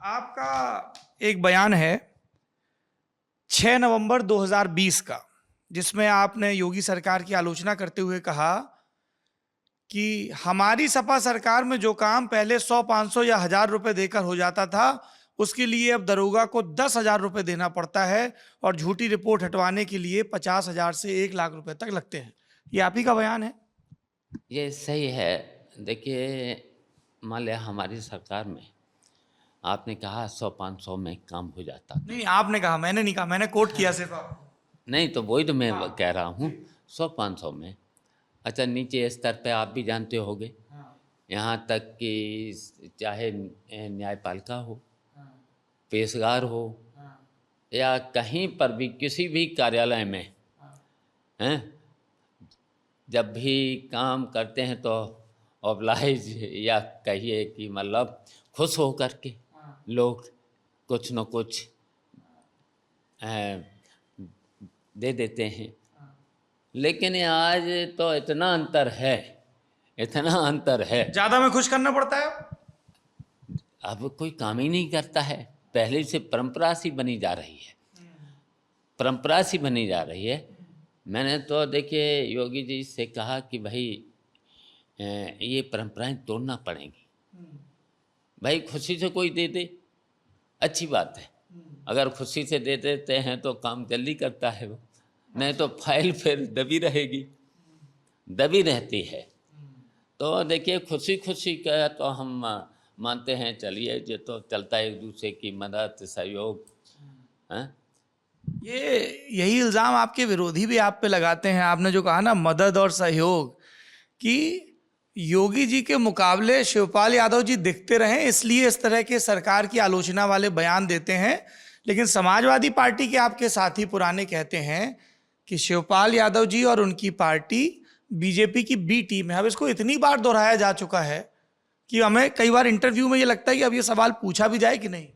आपका एक बयान है 6 नवंबर 2020 का, जिसमें आपने योगी सरकार की आलोचना करते हुए कहा कि हमारी सपा सरकार में जो काम पहले 100, 500 या 1000 रुपए देकर हो जाता था, उसके लिए अब दरोगा को 10,000 रुपए देना पड़ता है और झूठी रिपोर्ट हटवाने के लिए 50,000 से 1 लाख रुपए तक लगते हैं। ये आप ही का बयान है? ये सही है। देखिए, मान लिया हमारी सरकार में आपने कहा 100-500 में काम हो जाता। नहीं, आपने कहा, मैंने नहीं कहा, मैंने कोट किया सिर्फ आपको। नहीं तो वही तो मैं हाँ, कह रहा हूँ, जी। 100-500 में। अच्छा, नीचे स्तर पे आप भी जानते होंगे, हाँ, यहाँ तक कि चाहे न्यायपालिका हो, हाँ, पेशगार हो, हाँ, या कहीं पर भी किसी भी कार्यालय में हाँ, हैं, जब भी काम करते हैं तो ऑब्लाइज या कहिए कि मतलब खुश हो कर के हाँ, लोग कुछ न कुछ अ, दे देते हैं। हाँ। लेकिन आज तो इतना अंतर है, इतना अंतर है, ज्यादा में खुश करना पड़ता है अब? अब कोई काम ही नहीं करता है। पहले से परंपरा सी बनी जा रही है, परंपरा सी बनी जा रही है। मैंने तो देखिए योगी जी से कहा कि भाई ये परंपराएं तोड़ना पड़ेंगी। भाई खुशी से कोई दे दे, अच्छी बात है। अगर खुशी से दे देते हैं तो काम जल्दी करता है वो, नहीं तो फाइल फिर दबी रहेगी, दबी रहती है। तो देखिए, खुशी खुशी का तो हम मानते हैं, चलिए ये तो चलता है, एक दूसरे की मदद सहयोग हैं। ये यही इल्जाम आपके विरोधी भी आप पे लगाते हैं। आपने जो कहा ना, मदद और सहयोग, कि योगी जी के मुकाबले शिवपाल यादव जी दिखते रहे, इसलिए इस तरह के सरकार की आलोचना वाले बयान देते हैं। लेकिन समाजवादी पार्टी के आपके साथी पुराने कहते हैं कि शिवपाल यादव जी और उनकी पार्टी बीजेपी की बी टीम है। अब इसको इतनी बार दोहराया जा चुका है कि हमें कई बार इंटरव्यू में ये लगता है कि अब ये सवाल पूछा भी जाए कि नहीं।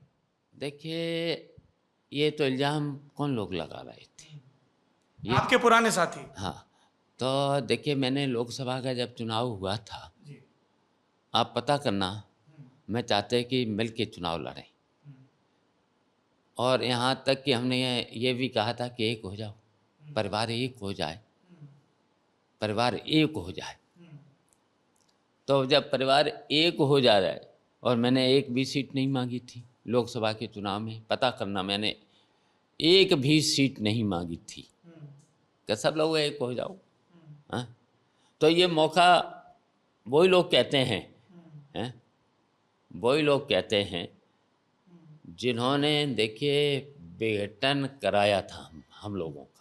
देखिए, ये तो इल्ज़ाम कौन लोग लगा रहे थे? ये आपके पुराने साथी। हाँ, तो देखिए, मैंने लोकसभा का जब चुनाव हुआ था, जी। आप पता करना, मैं चाहते कि मिल के चुनाव लड़ें, और यहाँ तक कि हमने ये भी कहा था कि एक हो जाओ, परिवार एक हो जाए, परिवार एक हो जाए। तो जब परिवार एक हो जा रहा है, और मैंने एक भी सीट नहीं मांगी थी लोकसभा के चुनाव में, पता करना, मैंने एक भी सीट नहीं मांगी थी कि सब लोग एक हो जाओ। हाँ, तो ये मौका वही लोग कहते हैं, वही लोग कहते हैं जिन्होंने देखिए विघटन कराया था हम लोगों का।